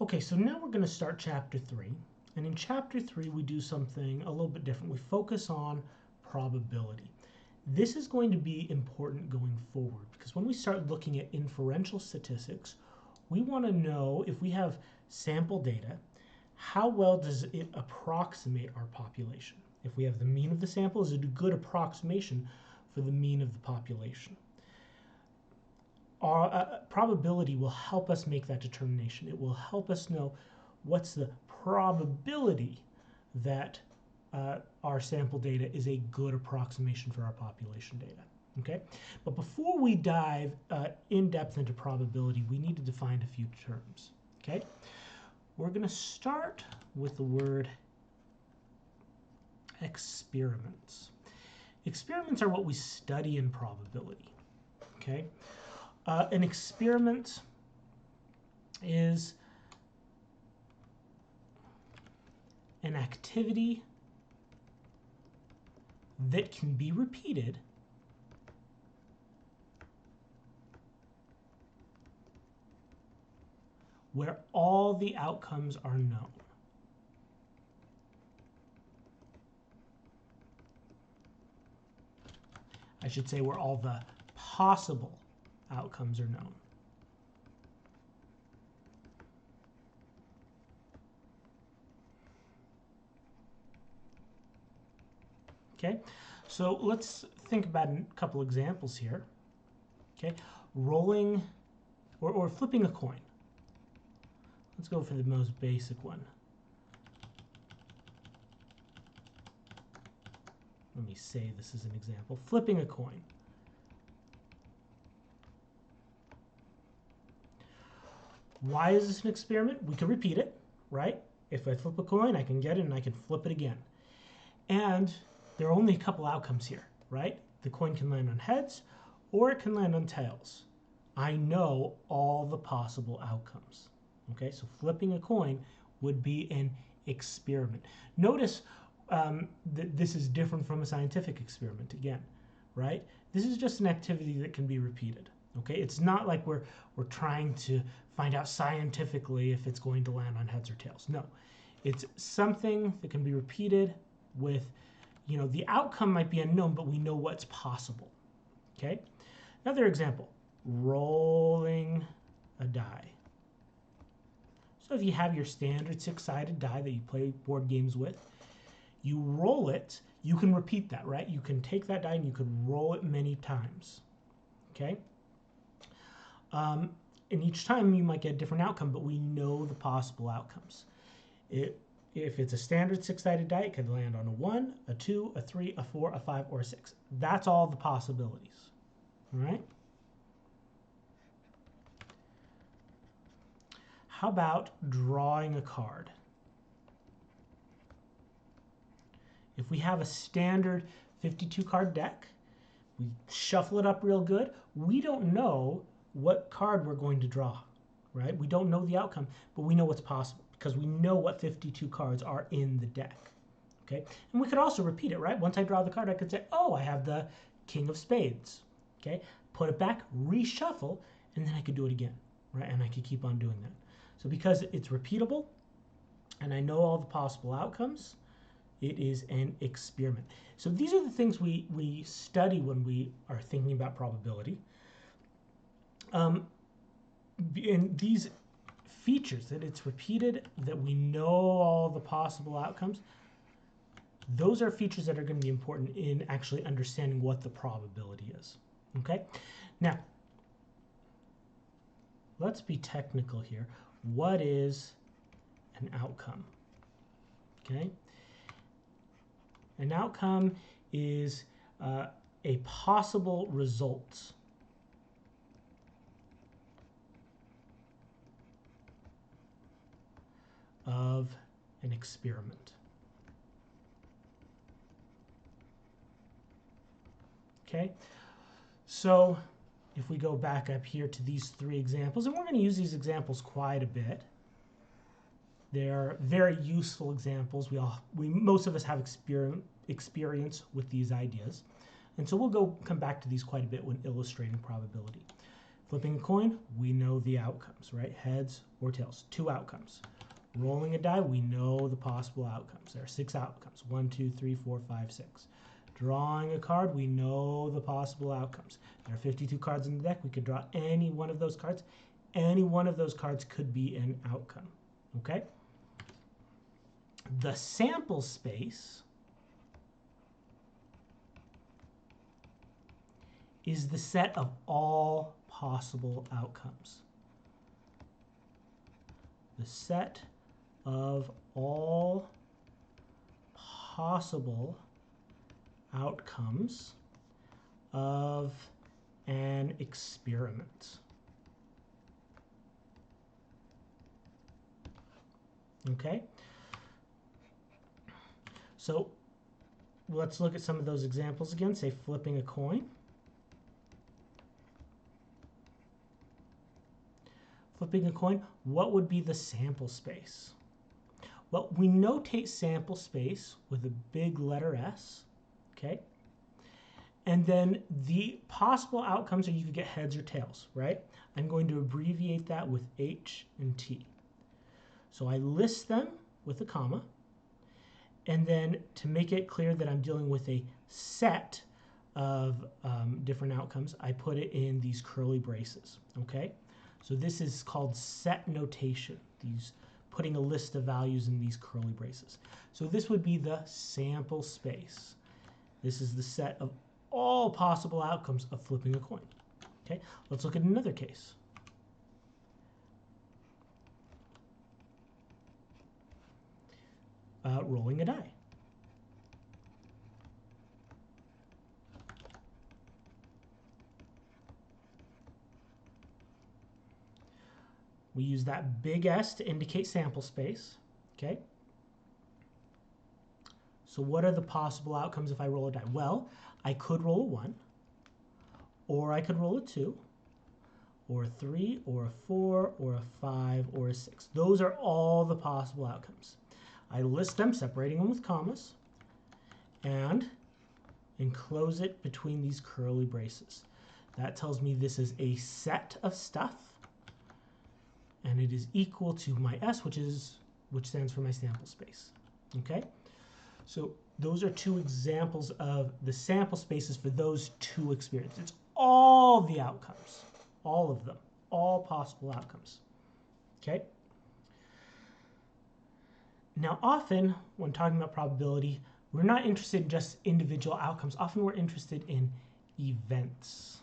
Okay, so now we're going to start chapter 3. And in chapter 3, we do something a little bit different. We focus on probability. This is going to be important going forward because when we start looking at inferential statistics, we want to know if we have sample data, how well does it approximate our population? If we have the mean of the sample, is it a good approximation for the mean of the population? Our probability will help us make that determination. It will help us know what's the probability that our sample data is a good approximation for our population data. Okay, but before we dive in depth into probability, we need to define a few terms. Okay, we're going to start with the word experiments. Experiments are what we study in probability. Okay. An experiment is an activity that can be repeated where all the outcomes are known. I should say where all the possible outcomes are known. Okay, so let's think about a couple examples here. Okay, rolling or flipping a coin. Let's go for the most basic one. Let me say this is an example. Flipping a coin. Why is this an experiment? We can repeat it, right? If I flip a coin, I can get it and I can flip it again. And there are only a couple outcomes here, right? The coin can land on heads or it can land on tails. I know all the possible outcomes. Okay, so flipping a coin would be an experiment. Notice that this is different from a scientific experiment again, right? This is just an activity that can be repeated. Okay, it's not like we're trying to find out scientifically if it's going to land on heads or tails. No, it's something that can be repeated with, you know, the outcome might be unknown, but we know what's possible. Okay, another example, rolling a die. So if you have your standard six-sided die that you play board games with, you roll it, you can repeat that, right? You can take that die and you could roll it many times. Okay. And each time you might get a different outcome, but we know the possible outcomes. If it's a standard six-sided die, it could land on a 1, a 2, a 3, a 4, a 5, or a 6. That's all the possibilities. All right? How about drawing a card? If we have a standard 52-card deck, we shuffle it up real good, we don't know what card we're going to draw, right? We don't know the outcome, but we know what's possible because we know what 52 cards are in the deck, okay? And we could also repeat it, right? Once I draw the card, I could say, oh, I have the King of Spades, okay? Put it back, reshuffle, and then I could do it again, right? And I could keep on doing that. So because it's repeatable and I know all the possible outcomes, it is an experiment. So these are the things we study when we are thinking about probability. And these features, that it's repeated, that we know all the possible outcomes, those are features that are going to be important in actually understanding what the probability is. Okay? Now, let's be technical here. What is an outcome? Okay? An outcome is a possible result of an experiment. Okay, so if we go back up here to these three examples, and we're going to use these examples quite a bit. They're very useful examples. Most of us have experience with these ideas. And so we'll come back to these quite a bit when illustrating probability. Flipping a coin, we know the outcomes, right? Heads or tails, 2 outcomes. Rolling a die, we know the possible outcomes. There are 6 outcomes, 1, 2, 3, 4, 5, 6. Drawing a card, we know the possible outcomes. There are 52 cards in the deck. We could draw any one of those cards. Any one of those cards could be an outcome, okay? The sample space is the set of all possible outcomes. The set of all possible outcomes of an experiment. Okay? So let's look at some of those examples again. Say flipping a coin. Flipping a coin, what would be the sample space? Well, we notate sample space with a big letter S, okay? And then the possible outcomes are you could get heads or tails, right? I'm going to abbreviate that with H and T. So I list them with a comma. And then to make it clear that I'm dealing with a set of different outcomes, I put it in these curly braces, okay? So this is called set notation, these putting a list of values in these curly braces. So this would be the sample space. This is the set of all possible outcomes of flipping a coin. Okay, let's look at another case. Rolling a die. We use that big S to indicate sample space, okay? So what are the possible outcomes if I roll a die? Well, I could roll a 1, or I could roll a 2, or a 3, or a 4, or a 5, or a 6. Those are all the possible outcomes. I list them, separating them with commas, and enclose it between these curly braces. That tells me this is a set of stuff, and it is equal to my S, which stands for my sample space. Okay? So those are 2 examples of the sample spaces for those 2 experiences. It's all the outcomes, all of them, all possible outcomes. Okay? Now, often when talking about probability, we're not interested in just individual outcomes. Often we're interested in events.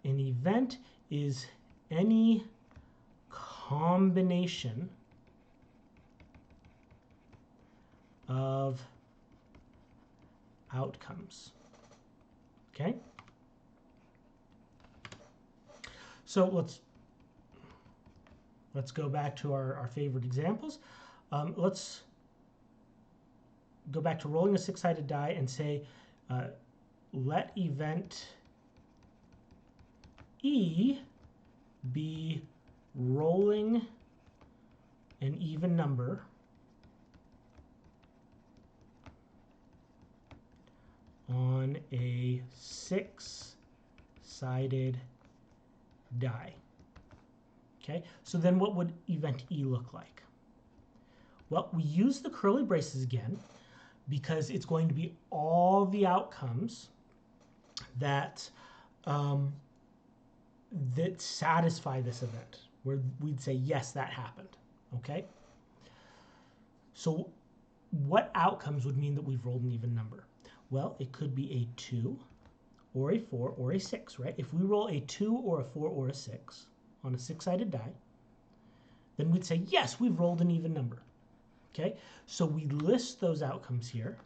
An event is any combination of outcomes. Okay? So let's go back to our favorite examples. Let's go back to rolling a 6-sided die and say, let event E be rolling an even number on a 6-sided die. Okay, so then what would event E look like? Well, we use the curly braces again because it's going to be all the outcomes that that satisfy this event, where we'd say, yes, that happened, okay? So what outcomes would mean that we've rolled an even number? Well, it could be a 2 or a 4 or a 6, right? If we roll a 2 or a 4 or a 6 on a 6-sided die, then we'd say, yes, we've rolled an even number, okay? So we list those outcomes here,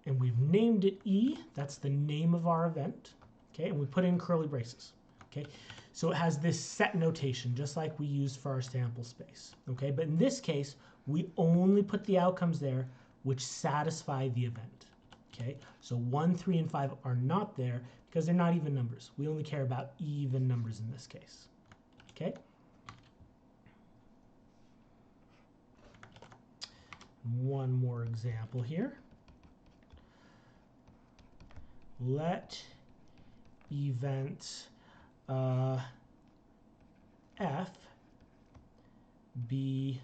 and we've named it E. That's the name of our event, okay? And we put in curly braces, okay? So it has this set notation, just like we used for our sample space, okay? But in this case, we only put the outcomes there which satisfy the event, okay? So 1, 3, and 5 are not there because they're not even numbers. We only care about even numbers in this case, okay? One more example here. let event F be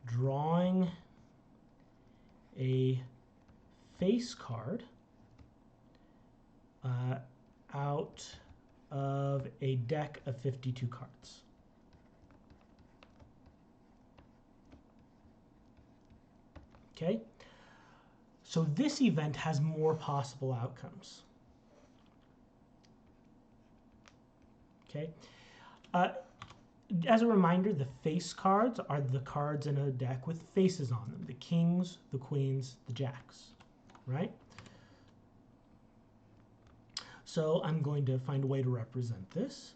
drawing a face card out of a deck of 52 cards. Okay, so this event has more possible outcomes. Okay, as a reminder, the face cards are the cards in a deck with faces on them: the kings, the queens, the jacks, right? So I'm going to find a way to represent this.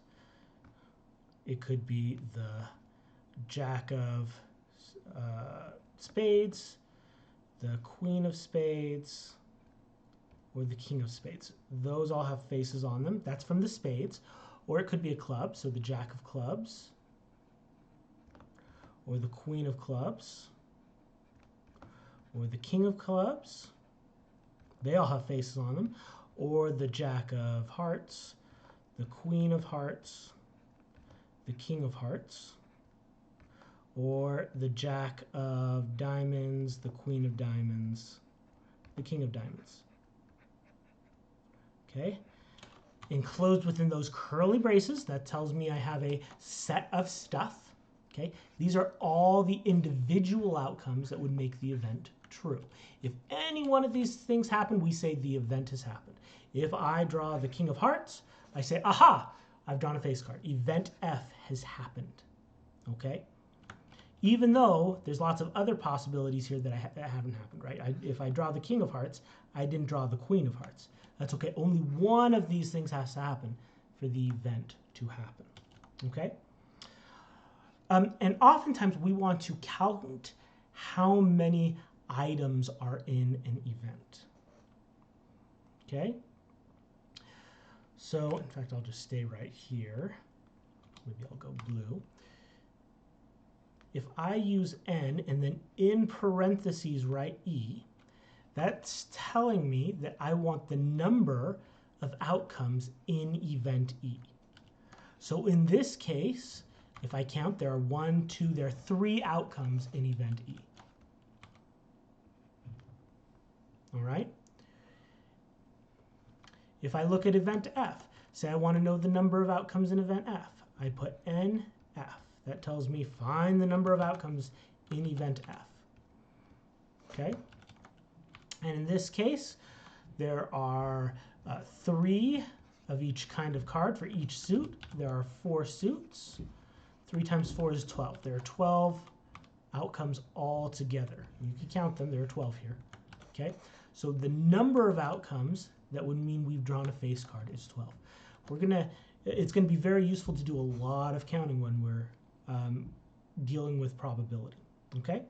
It could be the jack of spades, the queen of spades, or the king of spades. Those all have faces on them. That's from the spades. Or it could be a club, so the jack of clubs, or the queen of clubs, or the king of clubs. They all have faces on them. Or the jack of hearts, the queen of hearts, the king of hearts, or the jack of diamonds, the queen of diamonds, the king of diamonds. Okay? Enclosed within those curly braces, that tells me I have a set of stuff. Okay? These are all the individual outcomes that would make the event true. If any one of these things happen, we say the event has happened. If I draw the king of hearts, I say, aha, I've drawn a face card. Event F has happened. Okay? Even though there's lots of other possibilities here that haven't happened, right? If I draw the king of hearts, I didn't draw the queen of hearts. That's okay. Only one of these things has to happen for the event to happen. Okay? And oftentimes we want to count how many items are in an event. Okay? So, in fact, I'll just stay right here. Maybe I'll go blue. If I use N and then in parentheses write E, that's telling me that I want the number of outcomes in event E. So in this case, if I count, there are 3 outcomes in event E. All right? If I look at event F, say I want to know the number of outcomes in event F, I put NF. That tells me find the number of outcomes in event F. Okay? And in this case, there are 3 of each kind of card for each suit. There are 4 suits. 3 times 4 is 12. There are 12 outcomes all together. You can count them. There are 12 here. Okay? So the number of outcomes that would mean we've drawn a face card is 12. It's going to be very useful to do a lot of counting when we're dealing with probability. Okay?